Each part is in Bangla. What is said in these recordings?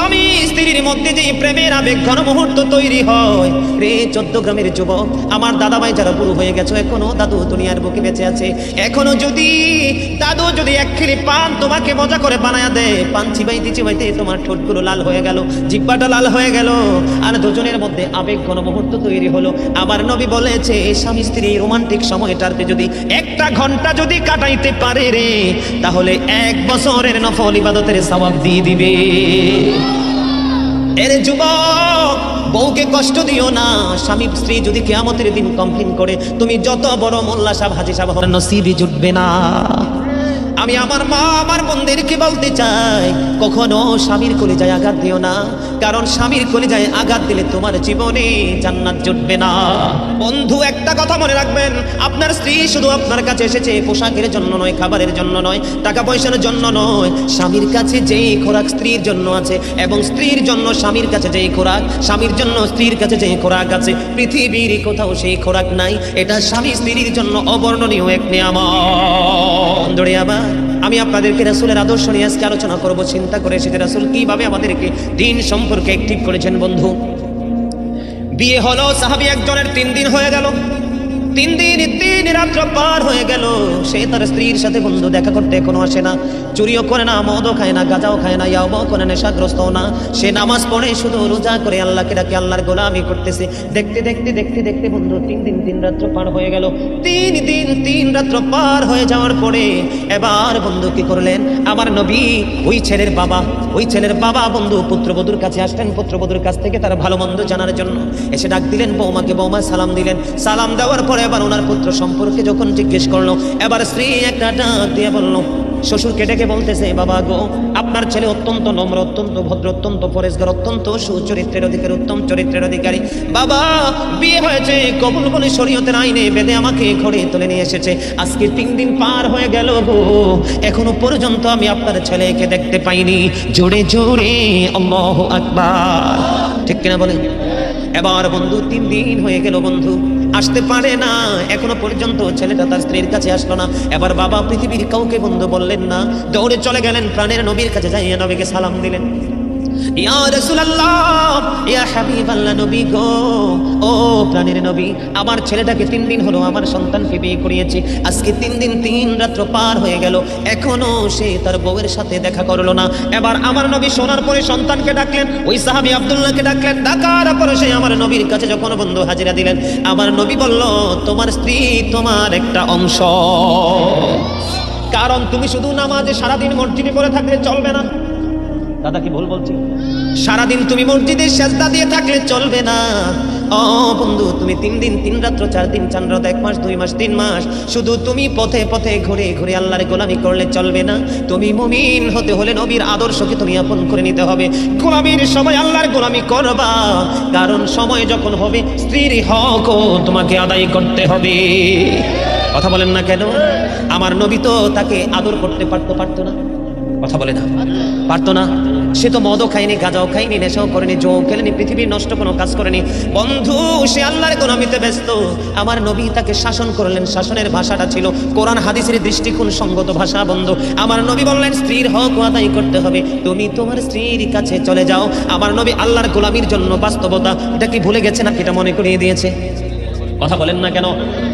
স্বামী স্ত্রীর মধ্যে যে প্রেমের আবেগ ঘন মুহূর্ত তৈরি হয় রে 14 গ্রামের যুবক, আমার দাদাভাই যারা বুড়ো হয়ে গেছে, এখনো দাদু দুনিয়ার বুকে বেঁচে আছে, এখনো যদি দাদু যদি এক খিলি পান তোমাকে মজা করে বানায়া দেয়, পান চিবাইতে চিবাইতে তোমার ঠোঁটগুলো লাল হয়ে গেল, জিহ্বাটা লাল হয়ে গেল, আর দুজনের মধ্যে আবেগ ঘন মুহূর্ত তৈরি হলো। আবার নবী বলেছে স্বামী স্ত্রী রোমান্টিক সময়টাতে যদি 1টা ঘন্টা যদি কাটাইতে পারে রে, তাহলে 1 বছরের নফল ইবাদতের সওয়াব দিয়ে দিবে। এর যুবক, বউকে কষ্ট দিও না। স্বামী স্ত্রী যদি কিয়ামতের দিন কমপ্লেইন করে, তুমি যত বড় মোল্লা সাহেব হাজী সাহেব হন, নসিবই জুটবে না। আমি আমার মা আমার বোনদেরকে বলতে চাই, কখনো স্বামীর কলিজায় আঘাত দিও না, কারণ স্বামীর কলিজায় আঘাত দিলে তোমার জীবনে জান্নাত জুটবে না। বন্ধু, একটা কথা মনে রাখবেন, আপনার স্ত্রী শুধু আপনার কাছে এসেছে পোশাকের জন্য নয়, খাবারের জন্য নয়, টাকা পয়সার জন্য নয়। স্বামীর কাছে যেই খোরাক স্ত্রীর জন্য আছে, এবং স্ত্রীর জন্য স্বামীর কাছে যেই খোরাক, স্বামীর জন্য স্ত্রীর কাছে যেই খোরাক আছে, পৃথিবীর কোথাও সেই খোরাক নাই। এটা স্বামী স্ত্রীর জন্য অবর্ণনীয় এক নিয়ামত। আবার আমি আপনাদেরকে রাসূলের আদর্শ নিয়ে আজকে আলোচনা করব। চিন্তা করে এসেছে রাসূল কিভাবে আমাদেরকে দিন সম্পর্কে অ্যাক্টিভ করেছেন। বন্ধু, বিয়ে হলো সাহাবী একজনের, 3 দিন হয়ে গেল, 3 দিন 3 রাত পার হয়ে গেল, সে তার স্ত্রীর সাথে বন্ধু দেখা করতে এখনো আসে না, চুরিও করে না, মদও খায় না, গাঁজাও খায় না, ইয়াবাও করে, নেশাগ্রস্ত না, সে নামাজ পড়ে, শুধু রোজা করে আল্লাহকে ডাকে, আল্লাহর গোলামি করতেছে। দেখতে দেখতে দেখতে দেখতে বন্ধু 3 দিন 3 রাত পার হয়ে গেল। 3 দিন 3 রাত পার হয়ে যাওয়ার পরে এবার বন্ধু কি করলেন, আমার নবী ওই ছেলের বাবা বন্ধু পুত্রবধূর কাছে আসলেন। পুত্রবধূর কাছ থেকে তার ভালো মন্দ জানার জন্য এসে ডাক দিলেন বৌমাকে, বৌমা সালাম দিলেন। সালাম দেওয়ার পরে এবার ওনার পুত্র সম্পর্কে যখন জিজ্ঞেস করলো, এবার স্ত্রী একটা ডাক দিয়ে বলল, শ্বশুরকে ডেকে বলতেছে, বাবা গো, আপনার ছেলে অত্যন্ত নম্র, অত্যন্ত ভদ্র, অত্যন্ত পরেশগার, অত্যন্ত সুচরিত্রের অধিকারী, উত্তম চরিত্রের অধিকারী। বাবা, বিয়ে হয়েছে, কবুল বলে শরীয়তের আইনে বেঁধে আমাকে ঘরে তুলে নিয়ে এসেছে। আজকে 3 দিন পার হয়ে গেল গো, এখনো পর্যন্ত আমি আপনার ছেলেকে দেখতে পাইনি। জোরে জোরে আল্লাহু আকবার, ঠিক কিনা বলেন? এবার বন্ধু 3 দিন হয়ে গেল, বন্ধু আসতে পারে না, এখনো পর্যন্ত ছেলেটা তার স্ত্রীর কাছে আসলো না। এবার বাবা পৃথিবীর কাউকে বন্ধু বললেন না, দৌড়ে চলে গেলেন প্রাণের নবীর কাছে, যাইয়া নবীকে সালাম দিলেন, ইয়া রাসূলুল্লাহ, ইয়া হাবিবাল্লাহ, নবী গো, ও প্রাণের নবী, আমার ছেলেটাকে 3 দিন হলো আমার সন্তানকে বিয়ে করিয়েছি, আজকে 3 দিন 3 রাত পার হয়ে গেল, এখনো সে তার বউয়ের সাথে দেখা করলো না। এবার আমার নবী শোনার পরে সন্তানকে ডাকলেন, ওই সাহাবী আব্দুল্লাহকে ডাকলেন, ডাকার পরে সে আমার নবীর কাছে যখন বন্ধু হাজিরা দিলেন, আমার নবী বলল, তোমার স্ত্রী তোমার একটা অংশ, কারণ তুমি শুধু নামাজে সারাদিন মসজিদে পড়ে থাকলে চলবে না। দাদা কি ভুল বলছি? সারাদিন তুমি মসজিদে সেজদা দিয়ে থাকলে চলবে না। ও বন্ধু, তুমি 3 দিন 3 রাত্র 4 দিন 4 রাত 1 মাস 2 মাস 3 মাস শুধু তুমি পথে পথে ঘুরে ঘুরে আল্লাহর গোলামি করলে চলবে না। তুমি মুমিন হতে হলে নবীর আদর্শকে তুমি আপন করে নিতে হবে। গোলামির সময় আল্লাহর গোলামি করবা, কারণ সময় যখন হবে স্ত্রীর হকও তোমাকে আদায় করতে হবে। কথা বলেন না কেন? আমার নবী তো তাকে আদর করতে পারতো না? কথা বলে না, পারতো না? সে তো মদও খায়নি, গাঁজাও খায়নি, নেশাও করেনি, জও খেলেনি, পৃথিবীর নষ্ট কোনো কাজ করেনি। বন্ধু, সে আল্লাহর গোলামিতে ব্যস্ত। আমার নবী তাকে শাসন করলেন, শাসনের ভাষাটা ছিল কোরআন হাদিসের দৃষ্টিকোণ সঙ্গত ভাষা। বন্ধু, আমার নবী বললেন, স্ত্রীর হক আদায় করতে হবে, তুমি তোমার স্ত্রীর কাছে চলে যাও। আমার নবী আল্লাহর গোলামির জন্য বাস্তবতা, এটা কি ভুলে গেছে নাকি এটা মনে করিয়ে দিয়েছে? কথা বলেন না কেন?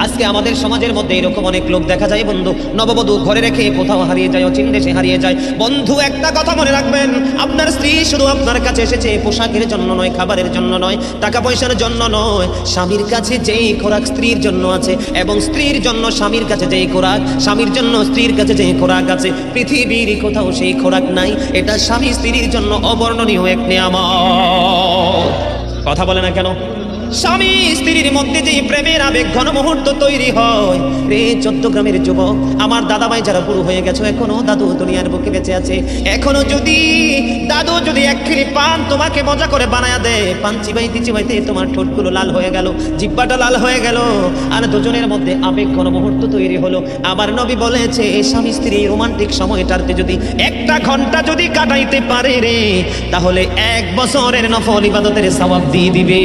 আজকে আমাদের সমাজের মধ্যে এরকম অনেক লোক দেখা যায় বন্ধু, নববধূ ঘরে রেখে কোথাও হারিয়ে যায়, অচিন দেশে হারিয়ে যায়। বন্ধু, একটা কথা মনে রাখবেন, আপনার স্ত্রী শুধু আপনার কাছে এসেছে পোশাকের জন্য নয়, খাবারের জন্য নয়, টাকা পয়সার জন্য নয়। স্বামীর কাছে যেই খোরাক স্ত্রীর জন্য আছে, এবং স্ত্রীর জন্য স্বামীর কাছে যেই খোরাক, স্বামীর জন্য স্ত্রীর কাছে যেই খোরাক আছে, পৃথিবীর কোথাও সেই খোরাক নাই। এটা স্বামী স্ত্রীর জন্য অবর্ণনীয় এক নিয়ামত। কথা বলে না কেন? স্বামী স্ত্রীর মধ্যে যে প্রেমের আবেগ ঘন মুহূর্ত তৈরি হয় রে 14 গ্রামের যুবক, আমার দাদাভাই যারা বুড়ো হয়ে গেছে, এখনো দাদু দুনিয়ার বুকে বেঁচে আছে, এখনো যদি দাদু যদি 1 খিলি পান তোমাকে মজা করে বানায়া দেয়, পান চিবাইতে চিবাইতে তোমার ঠোঁটগুলো লাল হয়ে গেল, জিহ্বাটা লাল হয়ে গেল, আর দুজনের মধ্যে আবেগ ঘন মুহূর্ত তৈরি হলো। আমার নবী বলেছে, স্বামী স্ত্রী রোমান্টিক সময়টাতে যদি 1টা ঘন্টা যদি কাটাইতে পারে রে, তাহলে 1 বছরের নফল ইবাদতের সওয়াব দিয়ে দিবে।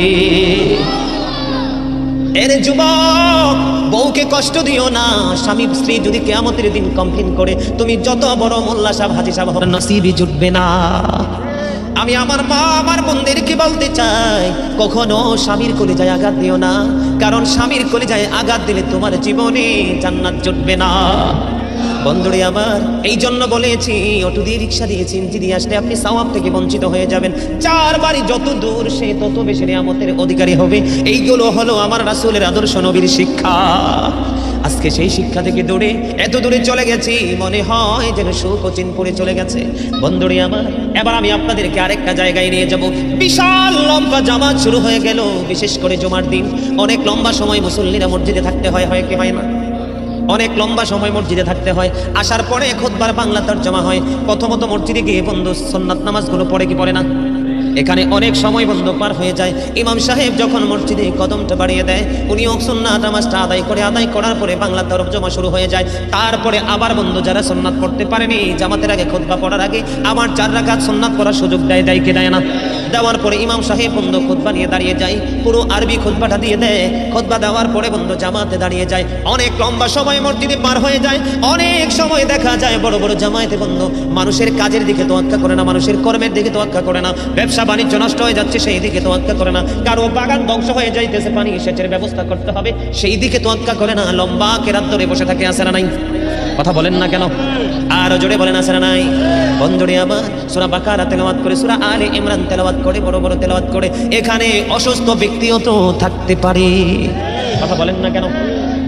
এর যুবক, বউকে কষ্ট দিও না। স্বামী স্ত্রী যদি কিয়ামতের দিন কমপ্লেইন করে, তুমি যত বড় মোল্লা সাহেব হাজী সাহেব হন, নসিবই জুটবে না। আমি আমার মা আমার বোনদেরকে বলতে চাই, কখনো স্বামীর কলিজায় আঘাত দিও না, কারণ স্বামীর কলিজায় আঘাত দিলে তোমার জীবনে জান্নাত জুটবে না। বন্ধুরে আমার, এই জন্য বলেছি অটো দিয়ে রিক্সা দিয়ে চিনচি দিয়ে আসলে আপনি সওয়াব থেকে বঞ্চিত হয়ে যাবেন। 4 বাড়ি যত দূর সে তত বেশি নিয়ামতের অধিকারী হবে। এইগুলো হলো আমার রাসূলের আদর্শ, নবীর শিক্ষা। আজকে সেই শিক্ষা থেকে দূরে এত দূরে চলে গেছি, মনে হয় যেন সুকোচিন পড়ে চলে গেছে। বন্ধুরে আমার, এবার আমি আপনাদেরকে আরেকটা জায়গায় নিয়ে যাব। বিশাল লম্বা জামাত শুরু হয়ে গেল, বিশেষ করে জুমার দিন অনেক লম্বা সময় মুসল্লিরা মসজিদে থাকতে হয় কি হয় না? অনেক লম্বা সময় মসজিদে থাকতে হয়। আসার পরে খুতবার বাংলা তরজমা হয়। প্রথমত মসজিদে গিয়ে বন্ধু সুন্নাত নামাজগুলো পড়ে কি পড়ে না? এখানে অনেক সময় বন্ধ পার হয়ে যায়। ইমাম সাহেব যখন মসজিদে কদমটা বাড়িয়ে দেয়, উনিও সুন্নাত নামাজটা আদায় করার পরে বাংলা তরজমা শুরু হয়ে যায়। তারপরে আবার বন্ধু যারা সুন্নাত পড়তে পারেনি, জামাতের আগে খুতবা পড়ার আগে আবার 4 রাকাত সুন্নাত পড়ার সুযোগ দেয় কি দেয় না? দেওয়ার পরে ইমাম সাহেব বন্ধু খুতবা নিয়ে দাঁড়িয়ে যায়, পুরো আরবি খুতবাটা দিয়ে দেয়। খুতবা দেওয়ার পরে বন্ধু জামাতে দাঁড়িয়ে যায়। অনেক লম্বা সময় মসজিদে পার হয়ে যায়। অনেক সময় দেখা যায় বড় বড় জামায়াতে বন্ধু মানুষের কাজের দিকে তোয়াক্কা করে না, মানুষের কর্মের দিকে তোয়াক্কা করে না, ব্যবসা বাণিজ্য নষ্ট হয়ে যাচ্ছে সেই দিকে তোয়াক্কা করে না, কারো বাগান ধ্বংস হয়ে যাইতেছে পানি সেচের ব্যবস্থা করতে হবে সেই দিকে তোয়াক্কা করে না, লম্বা কেরাত ধরে বসে থাকে। আছে না নাই? কথা বলেন না কেন? আরো জোরে বলেন, আছে না নাই? বন্ধুরে আমার, সূরা বাকারা তেলাওয়াত করে, সূরা আলে ইমরান তেলাওয়াত করে, বড় বড় তেলাওয়াত করে। এখানে অসুস্থ ব্যক্তিও তো থাকতে পারে। কথা বলেন না কেন?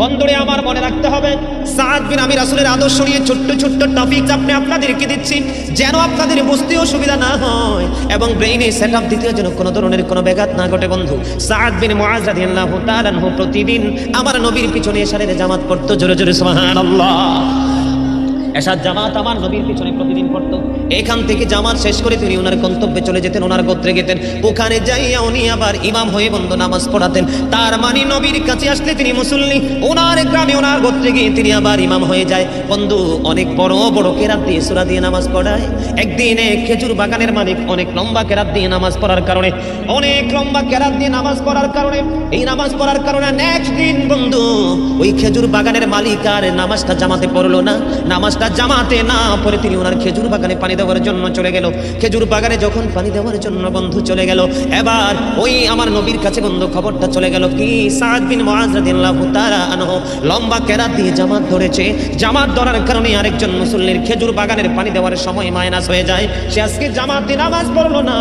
বন্ধুরে আমার, মনে রাখতে হবে সাদ বিন আমি রাসূলের আদর্শ নিয়ে ছোট্ট ছোট্ট টপিক আপনাদেরকে দিচ্ছি, যেন আপনাদের বুঝতে অসুবিধা না হয় এবং ব্রেইনে সেটআপ দিতে যেন কোনো ধরনের কোনো ব্যাঘাত না ঘটে। বন্ধু, সাদ বিন মুআজ রাদিয়াল্লাহু তাআলা আনহু প্রতিদিন আমার নবীর পিছনে এশারের জামাত পড়তো। জোরে জোরে সুবহানাল্লাহ। এশার জামাত আমার নবীর পিছনে প্রতিদিন পড়তো। এখান থেকে জামাত শেষ করে তিনি ওনার গন্তব্যে চলে যেতেন, ওনার গোত্রে যেতেন। ওখানে যাইয়া উনি আবার ইমাম হয়ে বন্ধু নামাজ পড়াতেন। তার মানে নবীর কাছে আসলে তিনি মুসল্লি, ওনার গ্রামে ওনার গোত্রে গিয়ে তিনি আবার ইমাম হয়ে যায়। বন্ধু, অনেক বড় বড় কেরাত দিয়ে সূরা দিয়ে নামাজ পড়ায়। একদিন এক খেজুর বাগানের মালিক অনেক লম্বা কেরাত দিয়ে নামাজ পড়ার কারণে, এই নামাজ পড়ার কারণে নেক্সট দিন বন্ধু ওই খেজুর বাগানের মালিক আর নামাজটা জামাতে পড়লো না। নামাজটা জামাতে না পড়ে তিনি ওনার খেজুর বাগানে পানি দেওয়ার জন্য চলে গেল। খেজুর বাগানে যখন পানি দেওয়ার জন্য বন্ধু চলে গেল, এবার ওই আমার নবীর কাছে বন্ধু খবরটা চলে গেল কি সাদ বিন মুআজ রাদিয়াল্লাহু তাআলা আনহু লম্বা কেরাত দিয়ে জামাত ধরেছে। জামাত ধরার কারণে আরেকজন মুসল্লির খেজুর বাগানের পানি দেওয়ার সময় মাইনাস হয়ে যায়। সে আজকে জামাতে নামাজ পড়লো না,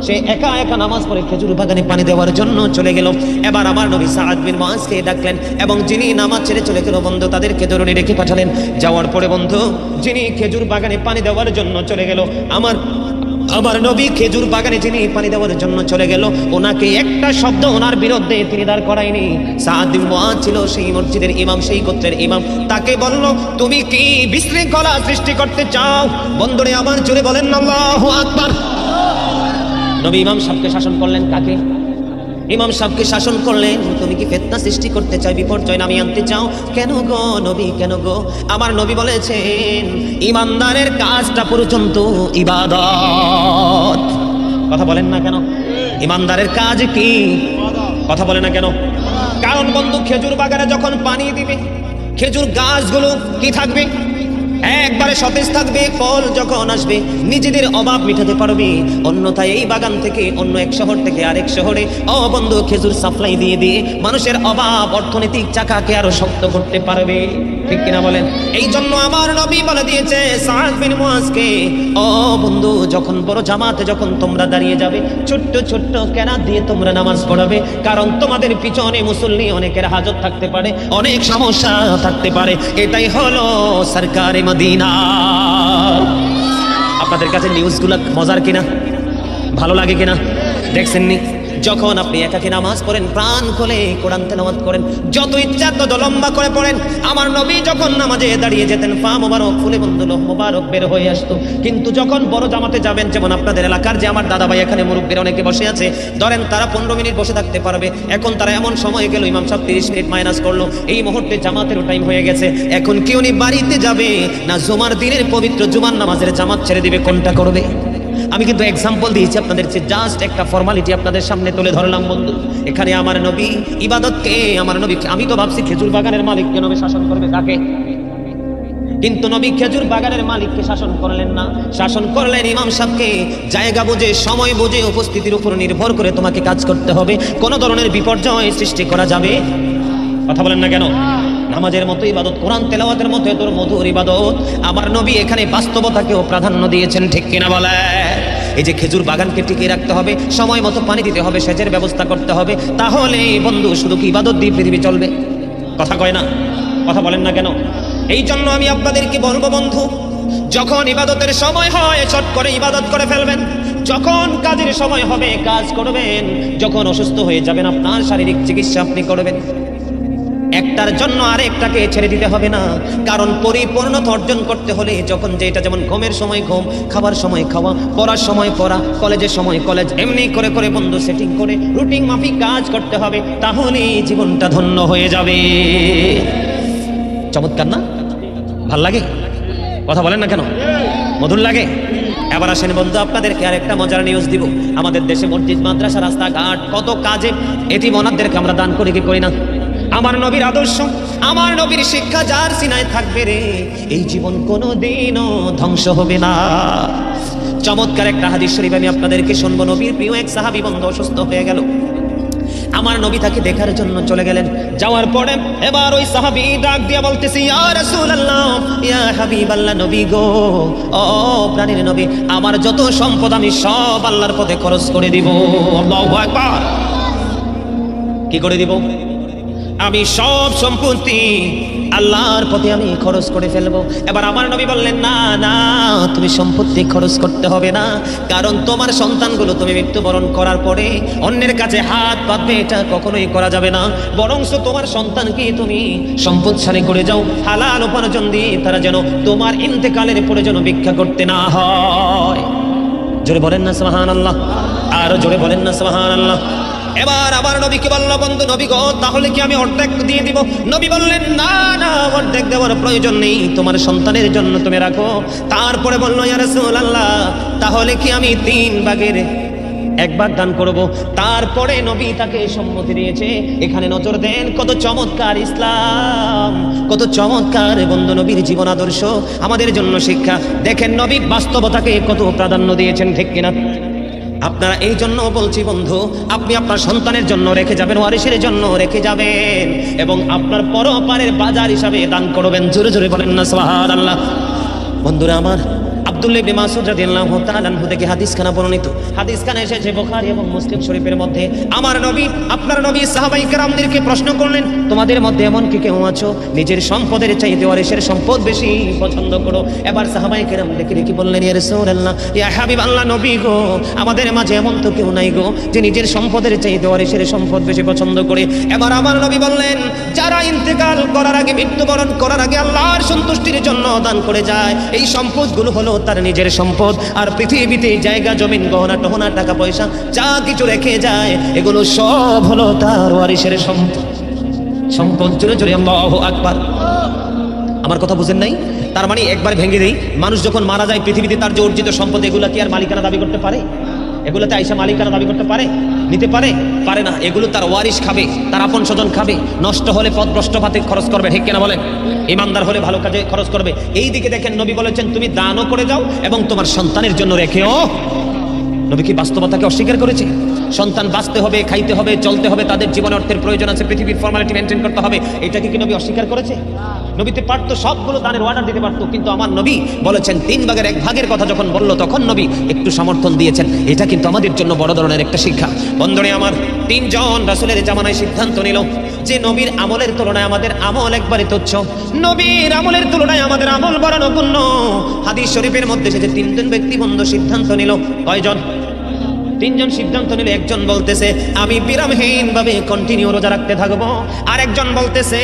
সে একা একা নামাজ পড়ে খেজুর বাগানে পানি দেওয়ার জন্য চলে গেল। এবার আমার নবী সাদ বিন মুআজকে ডাকলেন এবং যিনি নামাজ ছেড়ে চলে গেল বন্ধু তাদেরকে জরুরি রেখে পাঠালেন। যাওয়ার পরে বন্ধু যিনি খেজুর বাগানে পানি দেওয়ার জন্য চলে গেল, আমার নবী খেজুর বাগানে যিনি পানি দেওয়ার জন্য চলে গেল, ওনাকে একটা শব্দ ওনার বিরুদ্ধে তিনি দাঁড় করায়নি। সাদ বিন মুআজ ছিল সেই মসজিদের ইমাম, সেই গোত্রের ইমাম। তাকে বলল, তুমি কি বিশৃঙ্খলা সৃষ্টি করতে চাও? বন্ধুরে আমার, জোরে বলেন আল্লাহু আকবার। নবী ইমাম সাহেবকে শাসন করলেন। কাকে? ইমাম সাহেবকে শাসন করলেন, তুমি কি ফিতনা সৃষ্টি করতে চাও, বিপর্যয় নামিয়ে আনতে চাও? কেন গো নবী, কেন গো? আমার নবী বলেছেন ইমানদারের কাজটা পর্যন্ত ইবাদত। কথা বলেন না কেন? ইমানদারের কাজ কি? কথা বলে না কেন? কারণ বন্ধু খেজুর বাগানে যখন পানি দিবে, খেজুর গাছগুলো কি থাকবে? একবারে সতেজ থাকবে। ফল যখন আসবে নিজেদের অভাব মিটাতে পারবে, অন্যথায় এই বাগান থেকে অন্য এক শহর থেকে আরেক শহরে বন্ধু খেজুর সাপ্লাই দিয়ে দিয়ে মানুষের অভাব অর্থনৈতিক চাকাকে আরো শক্ত করতে পারবে। ঠিক কিনা বলেন? এই জন্য আমার নবী বলে দিয়েছে সাদ বিন মুআজকে, বন্ধু যখন বড় জামাতে যখন তোমরা দাঁড়িয়ে যাবে, ছোট্ট ছোট্ট কেরাত দিয়ে তোমরা নামাজ পড়াবে, কারণ তোমাদের পিছনে মুসল্লি অনেকের হাজত থাকতে পারে, অনেক সমস্যা থাকতে পারে। এটাই হলো সরকারে মদিনা। আপনাদের কাছে নিউজগুলো মজার কিনা, ভালো লাগে কিনা দেখছেননি? যখন আপনি একাকী নামাজ পড়েন, প্রাণ খুলে কোরআন তেলাওয়াত করেন, যত ইচ্ছা তত লম্বা করে পড়েন। আমার নবী যখন নামাজে দাঁড়িয়ে যেতেন, পা মোবারক ফুলে বন্ধু লোহ মোবারক বের হয়ে আসতো। কিন্তু যখন বড় জামাতে যাবেন, যেমন আপনাদের এলাকার যে আমার দাদা ভাই এখানে মুরব্বীরা অনেকে বসে আছে, ধরেন তারা 15 মিনিট বসে থাকতে পারবে। এখন তারা এমন সময় গেল, ইমাম সাহেব 30 মিনিট মাইনাস করলো, এই মুহূর্তে জামাতেরও টাইম হয়ে গেছে। এখন কি উনি বাড়িতে যাবে না জুমার দিনের পবিত্র জুমার নামাজের জামাত ছেড়ে দিবে? কোনটা করবে? আমি কিন্তু এক্সাম্পল দিয়েছি আপনাদের, জাস্ট একটা ফর্মালিটি আপনাদের সামনে তুলে ধরলাম। বন্ধু, এখানে আমার নবী ইবাদতকে, আমার নবী, আমি তো ভাবছি খেজুর বাগানের মালিককে নবী শাসন করবে। কাকে? কিন্তু নবী খেজুর বাগানের মালিককে শাসন করলেন না, শাসন করলেন ইমাম সাহেবকে। জায়গা বুঝে সময় বুঝে উপস্থিতির উপর নির্ভর করে তোমাকে কাজ করতে হবে, কোনো ধরনের বিপর্যয় সৃষ্টি করা যাবে। কথা বলেন না কেন? নামাজের মতো ইবাদত, কোরআন তেলাওয়াতের মতো তোর মধুর ইবাদত। আমার নবী এখানে বাস্তবতাকেও প্রাধান্য দিয়েছেন, ঠিক কিনা বলে? এই যে খেজুর বাগানকে টিকিয়ে রাখতে হবে, সময় মতো পানি দিতে হবে, সেচের ব্যবস্থা করতে হবে, তাহলে বন্ধু শুধু কি ইবাদত দিয়ে পৃথিবী চলবে? কথা কয় না? কথা বলেন না কেন? এই জন্য আমি আপনাদেরকে বলবো বন্ধু, যখন ইবাদতের সময় হয় চট করে ইবাদত করে ফেলবেন, যখন কাজের সময় হবে কাজ করবেন, যখন অসুস্থ হয়ে যাবেন আপনার শারীরিক চিকিৎসা আপনি করবেন। একটার জন্য আরেকটাকে ছেড়ে দিতে হবে না, কারণ পরিপূর্ণতা অর্জন করতে হলে যখন যেটা, যেমন ঘুমের সময় ঘুম, খাবার সময় খাওয়া, পড়ার সময় পড়া, কলেজের সময় কলেজ, এমনি করে করে বন্ধু সেটিং করে রুটিন মাফিক কাজ করতে হবে, তাহলে জীবনটা ধন্য হয়ে যাবে। চমৎকার না? ভাল লাগে? কথা বলেন না কেন? মধুর লাগে? এবার আসেন বন্ধু, আপনাদেরকে আরেকটা মজার নিউজ দিব। আমাদের দেশে মসজিদ, মাদ্রাসা, রাস্তাঘাট, কত কাজে এতিম অনাথদেরকে আমরা দান করি কি করি না? আমার নবীর আদর্শ, আমার নবীর শিক্ষা যার সিনায় থাকবে রে, এই জীবন কোনোদিনও ধ্বংস হবে না। চমৎকার একটা হাদিস শরীফ আমি আপনাদেরকে শুনবো। নবীর প্রিয় এক সাহাবী বন্ধু অসুস্থ হয়ে গেল, আমার নবী তাকে দেখার জন্য চলে গেলেন। যাওয়ার পরে এবার ওই সাহাবী ডাক দিয়া বলতেছে, ইয়া রাসূলুল্লাহ, ইয়া হাবিবাল্লাহ, নবী গো, ও প্রাণের নবী, আমার যত সম্পদ আমি সব আল্লাহর পথে খরচ করে দিব। আল্লাহু আকবার। কি করে দিব? আমি সব সম্পত্তি আল্লাহর পথে আমি খরচ করে ফেলবো। এবার আমার নবী বললেন, না না, তুমি সম্পত্তি খরচ করতে হবে না, কারণ তোমার সন্তানগুলো তুমি মৃত্যুবরণ করার পরে অন্যের কাছে হাত পাতবে, এটা কখনোই করা যাবে না। বরঞ্চ তোমার সন্তানকে তুমি সম্পদশালী করে যাও, হালাল উপার্জন দিয়ে তারা যেন তোমার ইন্তেকালের পরে যেন ভিক্ষা করতে না হয়। জোরে বলেন না সুবহানাল্লাহ? আর জোরে বলেন না সুবহানাল্লাহ? এবার আমার নবীকে বলল, বন্ধু নবী গো, তাহলে কি আমি অর্ধেক দিয়ে দিব? নবী বললেন, না না, অর্ধেক দেওয়ার প্রয়োজন নেই, তোমার সন্তানের জন্য তুমি রাখো। তারপরে বলল, ইয়া রাসূলুল্লাহ, তাহলে কি আমি 3 ভাগের 1 ভাগ দান করব? তারপরে নবী তাকে সম্মতি দিয়েছে। এখানে নজর দেন, কত চমৎকার ইসলাম, কত চমৎকার বন্ধু নবীর জীবন আদর্শ আমাদের জন্য শিক্ষা। দেখেন নবী বাস্তবতাকে কত প্রাধান্য দিয়েছেন, ঠিক কিনা? আপনারা এই জন্য বলছি বন্ধু, আপনি আপনার সন্তানের জন্য রেখে যাবেন, ওয়ারিসের জন্য রেখে যাবেন, এবং আপনার পরপারের বাজার হিসাবে দান করবেন। জোরে জোরে বলেন না সুবহানাল্লাহ? বন্ধুরা আমার, আব্দুল্লাহ ইবনে মাসউদ রাদিয়াল্লাহু তাআলা আনহু থেকে হাদিসখানা বর্ণিত। হাদিসখানা এসেছে বুখারী এবং মুসলিম শরীফের মধ্যে। আমার নবী, আপনার নবী সাহাবায়ে কেরামদেরকে প্রশ্ন করলেন, তোমাদের মধ্যে এমন কি কেউ আছো নিজের সম্পদের চাইতে ওয়ারিসের সম্পদ বেশি পছন্দ করো? এবার সাহাবায়ে কেরাম দেখে কি বললেন, ইয়া রাসূলুল্লাহ, ইয়া হাবিবাল্লাহ, নবী গো, আমাদের মাঝে এমন তো কেউ নাই গো যে নিজের সম্পদের চাইতে ওয়ারিসের সম্পদ বেশি পছন্দ করে। এবার আমার নবী বললেন, যারা ইন্তেকাল করার আগে, মৃত্যুবরণ করার আগে আল্লাহর সন্তুষ্টির জন্য দান করে যায়, এই সম্পদগুলো হলো তার নিজের সম্পদ। আর পৃথিবীতে জায়গা জমিন গহনা টহনা টাকা পয়সা যা কিছু রেখে যায়, এগুলো সব হলো তার ওয়ারিসের সম্পদ। জোরে জোরে আল্লাহু আকবার। আমার কথা বুঝেন নাই? তার মানে একবার ভেঙে দেই, মানুষ যখন মারা যায় পৃথিবীতে তার যে অর্জিত সম্পদ, এগুলো কি আর মালিকানা দাবি করতে পারে? এগুলোতে আইসা মালিকানা দাবি করতে পারে? নিতে পারে? পারে না। এগুলো তার ওয়ারিশ খাবে, তার আপন স্বজন খাবে, নষ্ট হলে পথভ্রষ্ট পাতে খরচ করবে, ঠিক কিনা বলেন? ইমানদার হলে ভালো কাজে খরচ করবে। এই দিকে দেখেন নবী বলেছেন, তুমি দানও করে যাও এবং তোমার সন্তানের জন্য রেখেও। নবী কি বাস্তবতাকে অস্বীকার করেছে? সন্তান বাঁচতে হবে, খাইতে হবে, চলতে হবে, তাদের জীবন অর্থের প্রয়োজন আছে, পৃথিবীর ফর্মালিটি মেনটেন করতে হবে, এটাকে কি নবী অস্বীকার করেছে? নবীতে পারতো সবগুলো দানের অর্ডার দিতে পারতো, কিন্তু আমার নবী বলেছেন 3 ভাগের 1 ভাগের কথা যখন বলল, তখন নবী একটু সমর্থন দিয়েছেন। এটা কিন্তু আমাদের জন্য বড় ধরনের একটা শিক্ষা। বন্ধুরে আমার, 3 জন রাসূলের জামানায় সিদ্ধান্ত নিল যে নবীর আমলের তুলনায় আমাদের আমল একবারে তুচ্ছ, নবীর আমলের তুলনায় আমাদের আমল বড় নগণ্য। হাদিস শরীফের মধ্যে এসেছে 3 জন ব্যক্তি বন্ধু সিদ্ধান্ত নিল। কয়জন? 3 জন সিদ্ধান্ত নিল। একজন বলতেছে, আমি বিরামহীন ভাবে কন্টিনিউ রোজা রাখতে থাকবো। আরেকজন বলতেছে,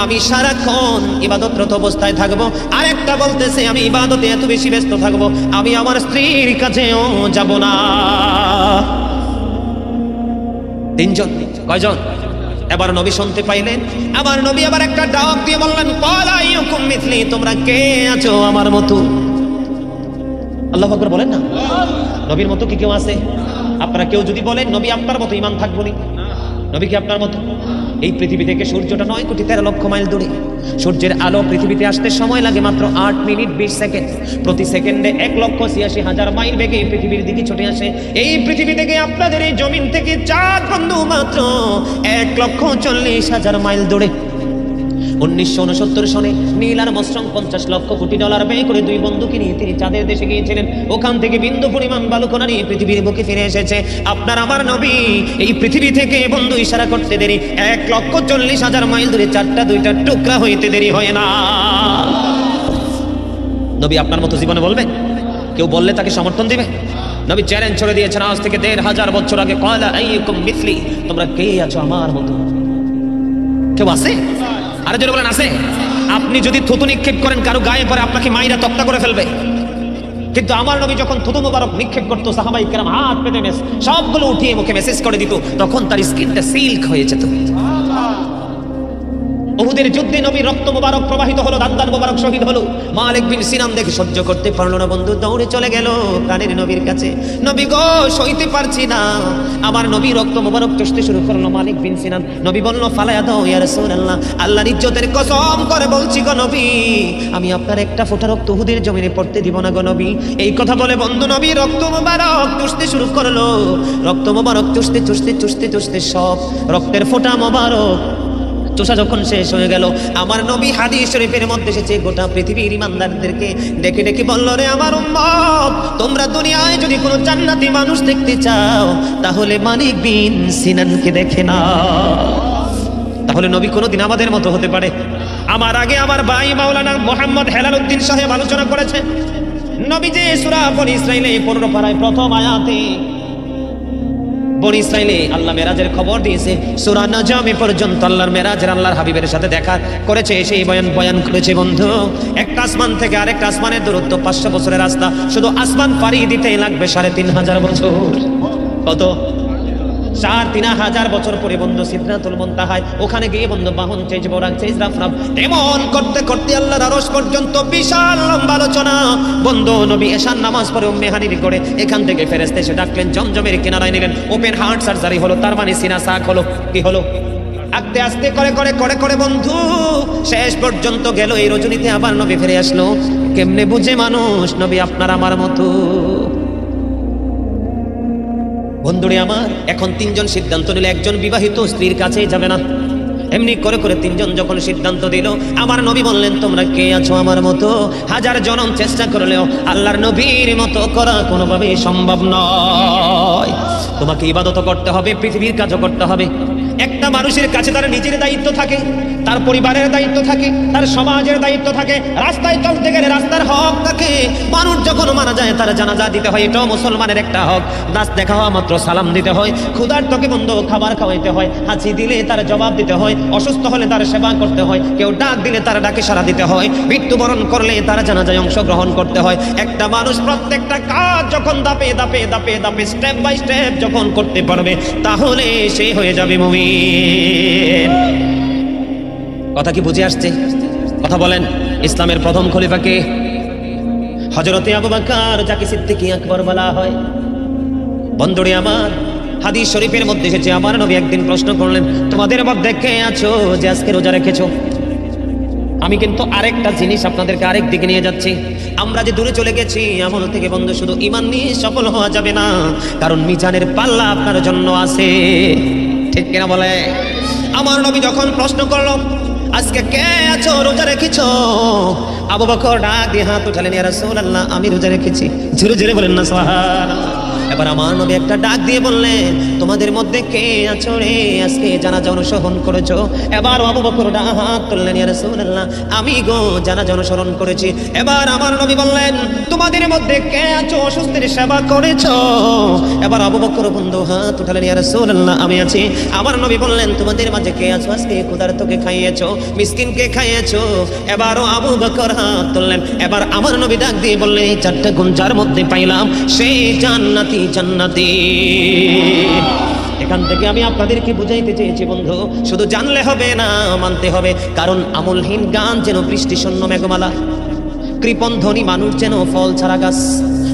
আমি সারাক্ষণ ইবাদতরত অবস্থায় থাকবো। আরেকটা বলতেছে, আমি ইবাদতে এত বেশি ব্যস্ত থাকবো, আমি আমার স্ত্রীর কাছেও যাব না। 3 জন। কয়জন? এবার নবী শুনতে পাইলেন, আবার নবী আবার একটা ডাক দিয়ে বললেন, ক্বালা আইয়ুকুম মিথলি, তোমরা কে আছো আমার মতো? আল্লাহু আকবার বলেন না? নবীর মতো কি কেউ আছে? আপনারা কেউ যদি বলেন নবী আপনার মতো, ঈমান থাকবো না। নবী কি আপনার মতো? এই পৃথিবী থেকে সূর্যটা 9,13,00,000 মাইল দূরে। সূর্যের আলো পৃথিবীতে আসতে সময় লাগে মাত্র 8 মিনিট 20 সেকেন্ড। প্রতি সেকেন্ডে 1,86,000 মাইল বেগে পৃথিবীর দিকে ছুটে আসে। এই পৃথিবী থেকে আপনাদের এই জমিন থেকে চাঁদ বন্ধু মাত্র 1,40,000 মাইল দূরে। 1969 সনে নীল আর্মস্ট্রং $50 লক্ষ কোটি ব্যয় করে 2 বন্ধুকে নিয়ে তিনি চাঁদের দেশে গিয়েছিলেন। ওখান থেকে বিন্দু পরিমাণ বালুকণা নিয়ে পৃথিবীর বুকে ফিরে এসেছে। আপনার আমার নবী এই পৃথিবী থেকে বন্ধু ইশারা করতে দেরি 1,40,000 মাইল দূরে 4টা 2টা টুকরা হইতে দেরি হয় না। নবী আপনার মতো জীবনে বলবে? কেউ বললে তাকে সমর্থন দিবে? নবী চ্যালেঞ্জ ছড়ে দিয়েছেন আজ থেকে 1,500 বছর আগে, ক্বালা আইয়ুকুম মিসলি, তোমরা কে আছো আমার মতো? কেউ আছে? আরে জোরে বলেন, আছে? আপনি যদি থুতু নিক্ষেপ করেন কারো গায়ে পরে আপনাকে মাইরা তক্তা করে ফেলবে। কিন্তু আমার নবী যখন থুতু মোবারক নিক্ষেপ করতো, সাহাবাই কেরাম হাত পেতে সবগুলো উঠিয়ে মুখে মেসেজ করে দিত, তখন তার স্কিনটা সিল্ক হয়ে যেত। উহুদের যুদ্ধে নবী রক্ত মোবারক প্রবাহিত হলো, দান্দান মোবারক শহীদ হলো। মালিক বিন সিনান দেখে সহ্য করতে পারলো না, বন্ধু দৌড়ে চলে গেল প্রাণের নবীর কাছে। নবী গো, সইতে পারছি না। আমার নবী রক্ত মোবারক চষতে শুরু করলো। মালিক বিন সিনান, নবী বলল, ফালায়া দাও ইয়া রাসূলুল্লাহ, আল্লাহর ইজ্জতের কসম করে বলছি গো নবী, আমি আপনার একটা ফোঁটা রক্ত উহুদের জমিনে পড়তে দিব না গো নবী। এই কথা বলে বন্ধু নবী রক্ত মোবারক চষতে শুরু করলো। রক্ত মোবারক চষতে চষতে চষতে চষতে সব রক্তের ফোঁটা মোবারক চোষা যখন শেষ হয়ে গেল, আমার নবী হাদিস শরীফের মধ্যে এসেছে, গোটা পৃথিবীর ইমানদারদেরকে ডেকে ডেকে বলল, রে আমার উম্মত, তোমরা দুনিয়ায় যদি কোনো জান্নাতি মানুষ দেখতে চাও তাহলে মালিক বিন সিনানকে দেখে না। তাহলে নবী কোনোদিন আমাদের মতো হতে পারে? আমার আগে আমার ভাই মাওলানা মোহাম্মদ হেলাল উদ্দিন সাহেব আলোচনা করেছে, নবী যে সূরা বনী ইসরাঈলে 15 পারায় প্রথম আয়াতে বনী ইসরাঈলে আল্লাহ মেরাজের খবর দিয়েছে, সূরা নাজমে পর্যন্ত আল্লাহর মেরাজের আল্লাহর হাবিবের সাথে দেখা করেছে, সেই বয়ান করেছে। বন্ধু, একটা আসমান থেকে আরেকটা আসমানের দূরত্ব 500 বছরের রাস্তা, শুধু আসমান পাড়ি দিতেই লাগবে 3,500 বছর। কত? 3,500 বছর পরে বন্ধু সিদরাতুল মুনতাহায়, ওখানে গিয়ে বন্ধু বাহন চেজ বোরাক চেজ রাফরাফ এমন করতে করতে আল্লাহর আরশ পর্যন্ত বিশাল লম্বা আলোচনা। বন্ধু নবী এশার নামাজ পড়ে উম্মে হানির করে এখান থেকে ফেরেশতা এসে ডাকলেন, জমজমের কিনারায় নিলেন, ওপেন হার্ট সার্জারি হলো, তার মানে সিনা সাক হলো। কি হলো? আস্তে আস্তে করে করে করে করে বন্ধু শেষ পর্যন্ত গেল। এই রজনীতে আবার নবী ফিরে আসলো। কেমনে বুঝে মানুষ নবী আপনার আমার মতো? বন্ধুরে আমার, এখন 3 জন সিদ্ধান্ত নিলে একজন বিবাহিত স্ত্রীর কাছে যাবে না। এমনি করে করে 3 জন যখন সিদ্ধান্ত দিল, আমার নবী বললেন, তোমরা কে আছো আমার মতো? 1000 জনম চেষ্টা করলেও আল্লাহর নবীর মতো করা কোনোভাবেই সম্ভব নয়। তোমাকে ইবাদত করতে হবে, পৃথিবীর কাজও করতে হবে। একটা মানুষের কাছে তার নিজের দায়িত্ব থাকে, তার পরিবারের দায়িত্ব থাকে, তার সমাজের দায়িত্ব থাকে, রাস্তায় চলতে গেলে রাস্তার হক থাকে। মানুষ যখন মারা যায় তার জানাজা দিতে হয়, এটাও মুসলমানের একটা হক। দাস দেখা হওয়া মাত্র সালাম দিতে হয়, ক্ষুধার্তকে বন্ধু খাবার খাওয়াইতে হয়, হাঁচি দিলে তার জবাব দিতে হয়, অসুস্থ হলে তার সেবা করতে হয়, কেউ ডাক দিলে তার ডাকে সাড়া দিতে হয়, মৃত্যুবরণ করলে তার জানাজায় অংশগ্রহণ করতে হয়। একটা মানুষ প্রত্যেকটা কাজ যখন ধাপে ধাপে ধাপে ধাপে স্টেপ বাই স্টেপ যখন করতে পারবে, তাহলে সে হয়ে যাবে মুমিন। কথা কি বুঝে আসছে? কথা বলেন। ইসলামের প্রথম খলিফা কে? হযরতে আবু বকর, যাকে সিদ্দিক আকবর বলা হয়। বন্ধুরে আমার, হাদিস শরীফের মধ্যে এসেছে, আমার নবী একদিন প্রশ্ন করলেন, তোমাদের মধ্যে কে আছো যে আজকে রোজা রেখেছো? আমি কিন্তু আরেকটা জিনিস আপনাদেরকে আরেক দিকে নিয়ে যাচ্ছি। আমরা যে দূরে চলে গেছি আমল থেকে বন্ধু, শুধু ঈমান নিয়ে সফল হওয়া যাবে না, কারণ মিজানের পাল্লা আপনার জন্য আছে। ঠিক কিনা বলে? আমার নবী যখন প্রশ্ন করলো, আজকে কে আছো রোজা রেখেছো? আবু বকর ডাক দিয়ে হাত উঠালেন, ইয়া রাসূলুল্লাহ, আমি রোজা রেখেছি। জোরে জোরে বলেন না সুবহানাল্লাহ। এবার আমার নবী একটা ডাক দিয়ে বললেন, তোমাদের মধ্যে কে আছো রে আজকে জানাজা অনুসরণ করেছো? এবার আবু বকর হাত তুললেন, ইয়া রাসূলুল্লাহ, আমি গো জানাজা অনুসরণ করেছি। এবার আমার নবী বললেন, তোমাদের মধ্যে কে আছো অসুস্থের সেবা করেছো? এবার আবু বকর বন্ধু হাত উঠালেন, ইয়া রাসূলুল্লাহ, আমি আছি। আমার নবী বললেন, তোমাদের মাঝে কে আছো আজকে ক্ষুধার্তকে খাইয়েছো, মিসকিনকে খাইয়েছো? এবারও আবু বকর হাত তুললেন। এবার আমার নবী ডাক দিয়ে বললেন, এই 4টা গুণ যার মধ্যে পাইলাম সে জান্নাতি জান্নাতি। এখান থেকে আমি আপনাদেরকে বুঝাইতে চেয়েছি বন্ধু, শুধু জানলে হবে না, মানতে হবে। কারণ আমলহীন গান যেন বৃষ্টি শূন্য মেঘমালা, কৃপণ ধনী মানুষ যেন ফল ছাড়া গাছ,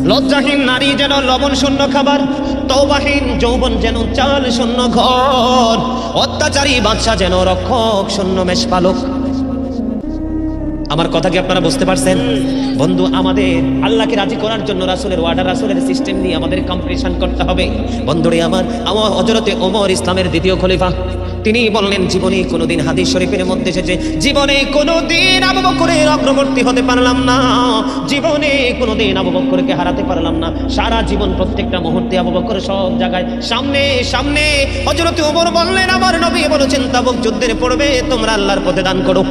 লজ্জাহীন নারী যেন লবণ শূন্য খাবার, তওবাহীন যৌবন যেন চাল শূন্য ঘর, অত্যাচারী বাদশা যেন রক্ষক শূন্য মেষপালক। আমার কথা কি আপনারা বুঝতে পারছেন? বন্ধু, আমাদের আল্লাহকে রাজি করার জন্য রাসূলের ওয়ার্ডার, রাসূলের সিস্টেম নিয়ে আমাদের কম্পিটিশন করতে হবে। বন্ধুরে আমার হযরতে ওমর ইসলামের দ্বিতীয় খলিফা, তিনি বললেন জীবনে কোনোদিন, হাদিস শরীফের মধ্যে এসেছে, জীবনে কোনোদিন আবু বকরের অগ্রবর্তী হতে পারলাম না, জীবনে কোনোদিন আবু বকরকে হারাতে পারলাম না। সারা জীবন প্রত্যেকটা মুহূর্তে আবু বকর সব জায়গায় সামনে সামনে। হযরতে ওমর বললেন আমার নবী বলেছেন তাবুক যুদ্ধের পড়বে, তোমরা আল্লাহর পথে দান করো।